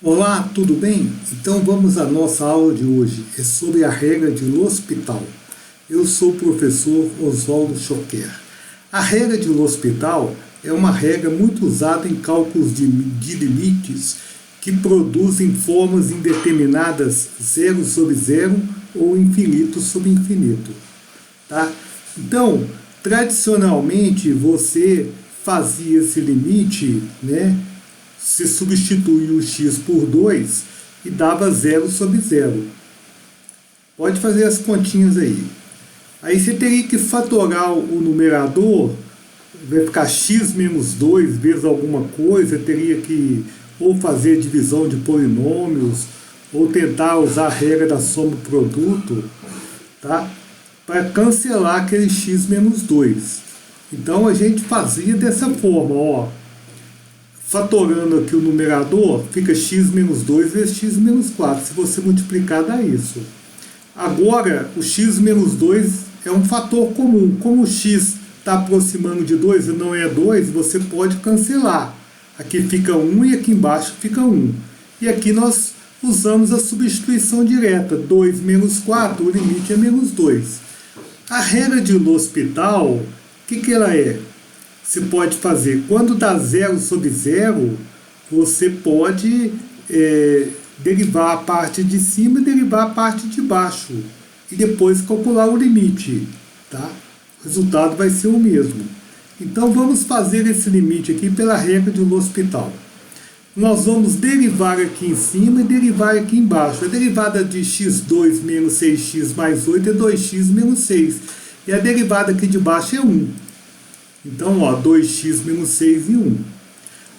Olá, tudo bem? Então vamos à nossa aula de hoje. É sobre a regra de L'Hospital. Eu sou o professor Oswaldo Choquer. A regra de L'Hospital é uma regra muito usada em cálculos de limites que produzem formas indeterminadas zero sobre zero ou infinito sobre infinito. Tá? Então, tradicionalmente você fazia esse limite, né? Se substituía o x por 2 e dava zero sobre zero. Pode fazer as continhas aí. Aí você teria que fatorar o numerador, vai ficar x menos 2 vezes alguma coisa, teria que ou fazer divisão de polinômios, ou tentar usar a regra da soma do produto, tá? Para cancelar aquele x menos 2. Então a gente fazia dessa forma, ó. Fatorando aqui o numerador, fica x menos 2 vezes x menos 4. Se você multiplicar, dá isso. Agora, o x menos 2 é um fator comum. Como o x está aproximando de 2 e não é 2, você pode cancelar. Aqui fica 1 e aqui embaixo fica 1. E aqui nós usamos a substituição direta. 2 menos 4, o limite é menos 2. A regra de L'Hospital, o que ela é? Você pode fazer, quando dá zero sobre zero, você pode derivar a parte de cima e derivar a parte de baixo. E depois calcular o limite. Tá? O resultado vai ser o mesmo. Então vamos fazer esse limite aqui pela regra de L'Hospital. Nós vamos derivar aqui em cima e derivar aqui embaixo. A derivada de x2 menos 6x mais 8 é 2x menos 6. E a derivada aqui de baixo é 1. Então, ó, 2x menos 6 e 1.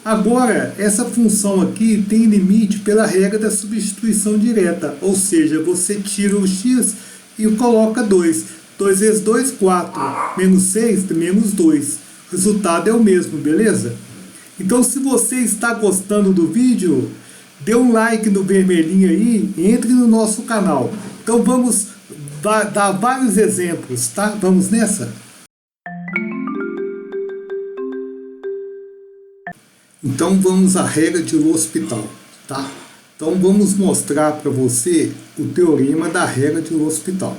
Agora, essa função aqui tem limite pela regra da substituição direta. Ou seja, você tira o x e coloca 2. 2 vezes 2, 4. Menos 6, menos 2. O resultado é o mesmo, beleza? Então, se você está gostando do vídeo, dê um like no vermelhinho aí e entre no nosso canal. Então, vamos dar vários exemplos, tá? Vamos nessa? Então vamos à regra de L'Hospital, tá? Então vamos mostrar para você o teorema da regra de L'Hospital.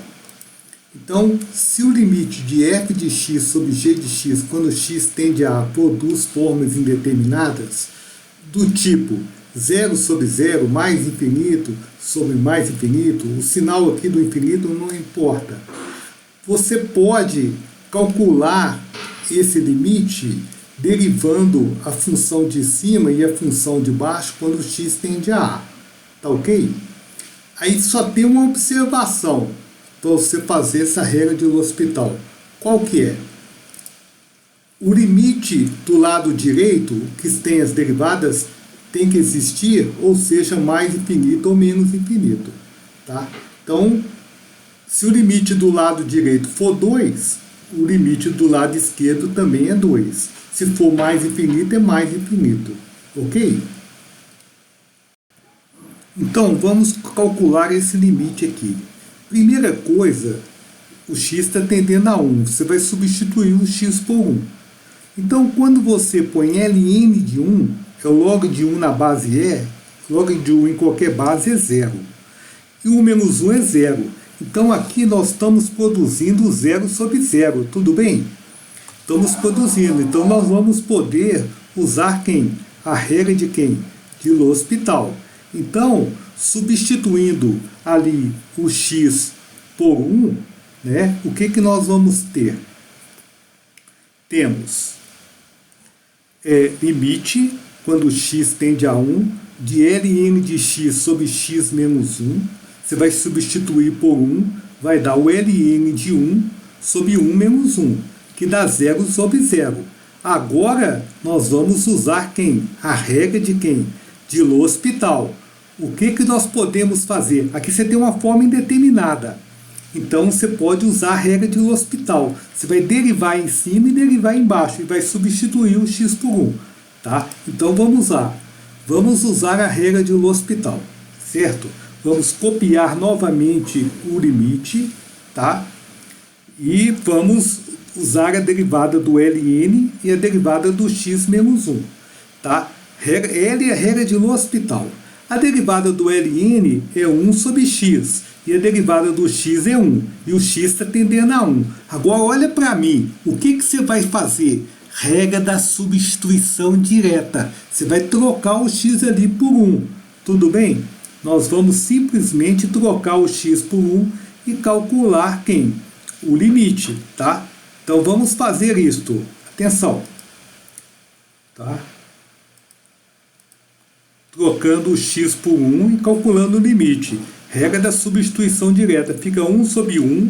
Então, se o limite de f de x sobre g de x, quando x tende a produz formas indeterminadas, do tipo 0 sobre 0, mais infinito sobre mais infinito, o sinal aqui do infinito não importa. Você pode calcular esse limite derivando a função de cima e a função de baixo quando x tende a A. Tá ok? Aí só tem uma observação para você fazer essa regra de L'Hospital. Qual que é? O limite do lado direito, que tem as derivadas, tem que existir, ou seja, mais infinito ou menos infinito. Tá? Então, se o limite do lado direito for 2, o limite do lado esquerdo também é 2. Se for mais infinito, é mais infinito. Ok? Então, vamos calcular esse limite aqui. Primeira coisa, o x está tendendo a 1. Você vai substituir o x por 1. Então, quando você põe ln de 1, é o log de 1 na base log de 1 em qualquer base é 0. E o menos 1 é 0. Então, aqui nós estamos produzindo 0 sobre 0. Tudo bem? Estamos produzindo. Então, nós vamos poder usar quem? A regra de quem? De L'Hospital. Então, substituindo ali o x por 1, né, o que nós vamos ter? Temos limite, quando x tende a 1, de ln de x sobre x menos 1. Você vai substituir por 1, vai dar o ln de 1 sobre 1 menos 1. Que dá 0 sobre 0. Agora, nós vamos usar quem? A regra de quem? De L'Hospital. O que nós podemos fazer? Aqui você tem uma forma indeterminada. Então, você pode usar a regra de L'Hospital. Você vai derivar em cima e derivar embaixo. E vai substituir o x por 1. Tá? Então, vamos lá. Vamos usar a regra de L'Hospital. Certo? Vamos copiar novamente o limite. Tá? E vamos usar a derivada do ln e a derivada do x menos 1. Tá? L é a regra de L'Hospital. A derivada do ln é 1 sobre x, e a derivada do x é 1, e o x está tendendo a 1. Agora olha para mim, o que você vai fazer? Regra da substituição direta. Você vai trocar o x ali por 1, tudo bem? Nós vamos simplesmente trocar o x por 1 e calcular quem? O limite, tá? Então vamos fazer isto. Atenção. Tá? Trocando o x por 1 e calculando o limite. Regra da substituição direta. Fica 1 sobre 1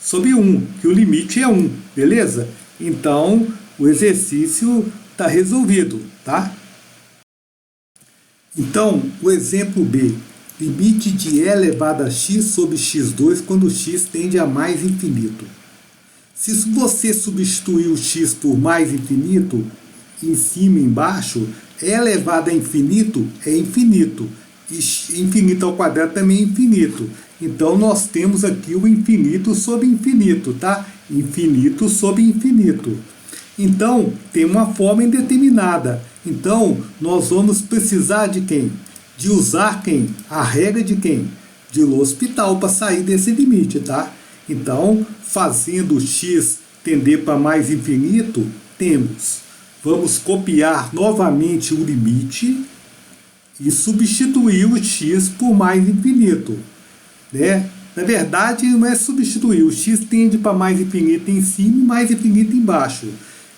sobre 1, que o limite é 1, beleza? Então, o exercício está resolvido, tá? Então, o exemplo B. Limite de e elevado a x sobre x2 quando x tende a mais infinito. Se você substituir o x por mais infinito, em cima e embaixo, e elevado a infinito é infinito. E infinito ao quadrado também é infinito. Então, nós temos aqui o infinito sobre infinito, tá? Infinito sobre infinito. Então, tem uma forma indeterminada. Então, nós vamos precisar de quem? De usar quem? A regra de quem? De L'Hospital para sair desse limite, tá? Então, fazendo o x tender para mais infinito, temos. Vamos copiar novamente o limite e substituir o x por mais infinito, né? Na verdade, não é substituir. O x tende para mais infinito em cima e mais infinito embaixo.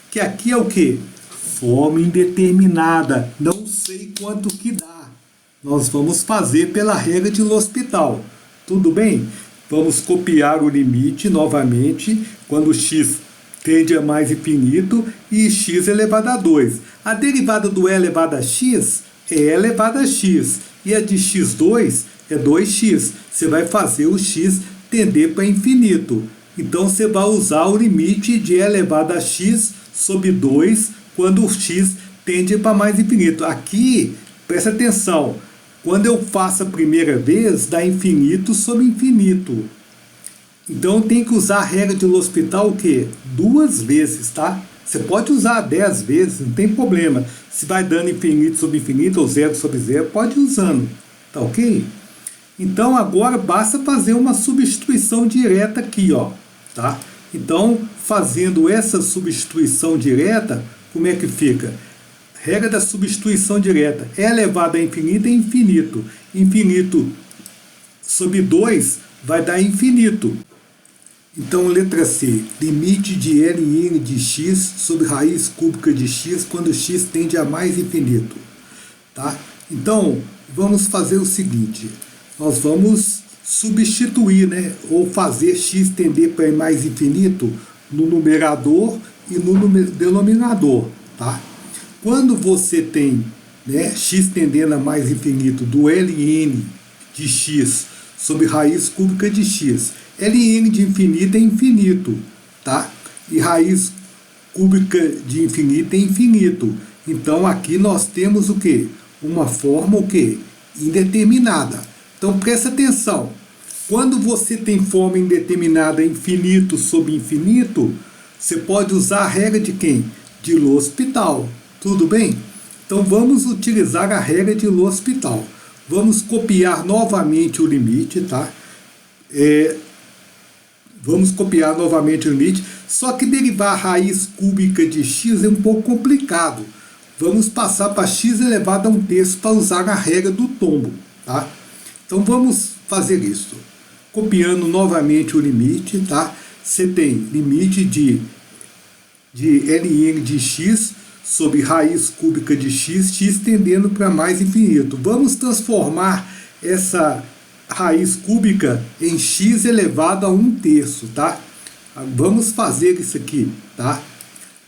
Que aqui é o quê? Forma indeterminada. Não sei quanto que dá. Nós vamos fazer pela regra de L'Hospital. Tudo bem? Vamos copiar o limite novamente, quando x tende a mais infinito e x elevado a 2. A derivada do e elevado a x é e elevado a x. E a de x2 é 2x. Você vai fazer o x tender para infinito. Então, você vai usar o limite de e elevado a x sobre 2 quando o x tende para mais infinito. Aqui, presta atenção. Quando eu faço a primeira vez, dá infinito sobre infinito. Então, tem que usar a regra de L'Hospital o quê? 2 vezes, tá? Você pode usar 10 vezes, não tem problema. Se vai dando infinito sobre infinito ou 0 sobre 0, pode ir usando. Tá ok? Então, agora basta fazer uma substituição direta aqui, ó. Tá? Então, fazendo essa substituição direta, como é que fica? Regra da substituição direta. E elevado a infinito é infinito. Infinito sobre 2 vai dar infinito. Então, letra C. Limite de ln de x sobre raiz cúbica de x quando x tende a mais infinito. Tá? Então, vamos fazer o seguinte. Nós vamos substituir, né? Ou fazer x tender para mais infinito no numerador e no denominador. Tá? Quando você tem, né, x tendendo a mais infinito do ln de x sobre raiz cúbica de x, ln de infinito é infinito, tá? E raiz cúbica de infinito é infinito. Então, aqui nós temos o quê? Uma forma o quê? Indeterminada. Então, presta atenção. Quando você tem forma indeterminada infinito sobre infinito, você pode usar a regra de quem? De L'Hospital. Tudo bem? Então vamos utilizar a regra de L'Hospital. Vamos copiar novamente o limite, tá? Vamos copiar novamente o limite, só que derivar a raiz cúbica de x é um pouco complicado. Vamos passar para x elevado a 1/3 para usar a regra do tombo, tá? Então vamos fazer isso. Copiando novamente o limite, tá? Você tem limite de ln de x sobre raiz cúbica de x, x tendendo para mais infinito. Vamos transformar essa raiz cúbica em x elevado a 1/3, tá? Vamos fazer isso aqui, tá?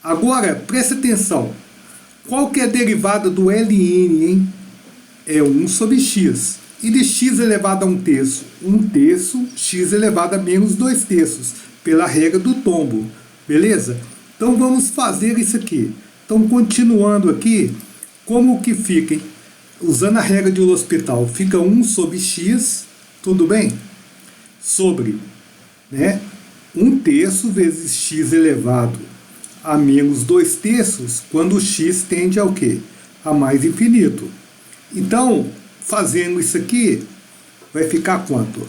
Agora, presta atenção. Qual que é a derivada do ln, hein? É 1 sobre x. E de x elevado a 1/3? 1/3, x elevado a menos 2/3, pela regra do tombo. Beleza? Então, vamos fazer isso aqui. Então, continuando aqui, como que fica, hein? Usando a regra de L'Hospital, fica 1 sobre x, tudo bem? Sobre, né? 1/3 vezes x elevado a menos 2/3, quando o x tende ao quê? A mais infinito. Então, fazendo isso aqui, vai ficar quanto?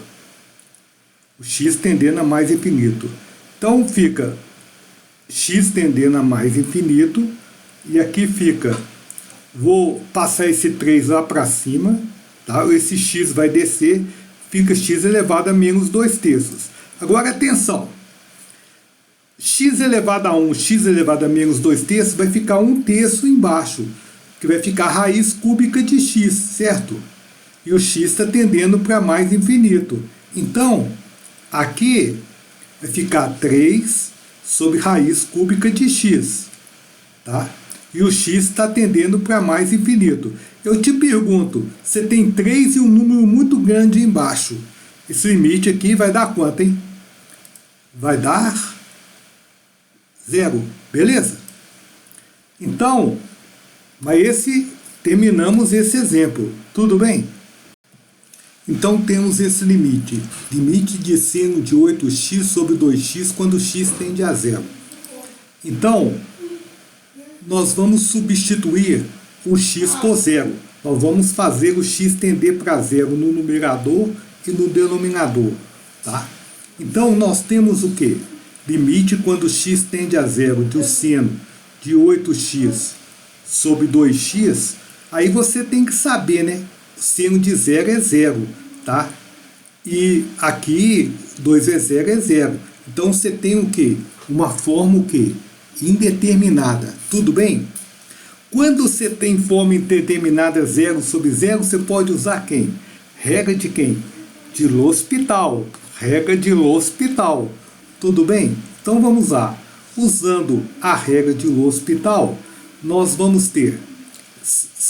O x tendendo a mais infinito. Então fica x tendendo a mais infinito, e aqui fica, vou passar esse 3 lá para cima, tá? Esse x vai descer, fica x elevado a menos 2/3. Agora atenção, x elevado a 1, x elevado a menos 2/3 vai ficar 1/3 embaixo, que vai ficar a raiz cúbica de x, certo? E o x está tendendo para mais infinito. Então, aqui vai ficar 3 sobre raiz cúbica de x, tá? E o x está tendendo para mais infinito. Eu te pergunto, você tem 3 e um número muito grande embaixo. Esse limite aqui vai dar quanto, hein? Vai dar 0, beleza? Então, mas terminamos esse exemplo, tudo bem? Então temos esse limite, limite de seno de 8x sobre 2x quando x tende a 0. Então, nós vamos substituir o x por 0. Nós vamos fazer o x tender para 0 no numerador e no denominador, tá? Então nós temos o quê? Limite quando x tende a 0 do seno de 8x sobre 2x, aí você tem que saber, né? O seno de 0 é 0, tá? E aqui 2 vezes 0 é 0. Então você tem o quê? Uma forma o quê? Indeterminada, tudo bem? Quando você tem forma indeterminada 0 sobre 0, você pode usar quem? Regra de quem? De L'Hospital. Regra de L'Hospital. Tudo bem? Então vamos lá. Usando a regra de L'Hospital, nós vamos ter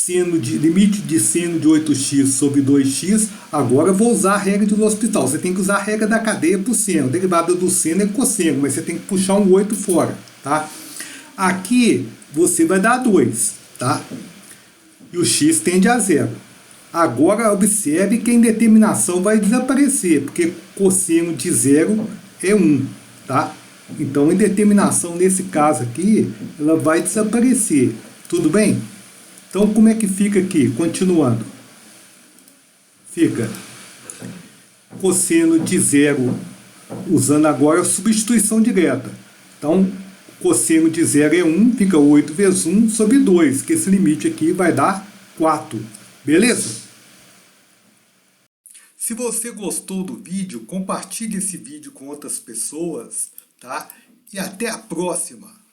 limite de seno de 8x sobre 2x. Agora eu vou usar a regra de L'Hospital. Você tem que usar a regra da cadeia para o seno. A derivada do seno é cosseno, mas você tem que puxar um 8 fora, tá? Aqui você vai dar 2, tá? E o x tende a 0. Agora observe que a indeterminação vai desaparecer, porque cosseno de 0 é 1, tá? Então a indeterminação nesse caso aqui, ela vai desaparecer, tudo bem? Então como é que fica aqui? Continuando. Fica cosseno de 0, usando agora a substituição direta. Então, cosseno de 0 é 1, fica 8 vezes 1 sobre 2, que esse limite aqui vai dar 4. Beleza? Se você gostou do vídeo, compartilhe esse vídeo com outras pessoas, tá? E até a próxima!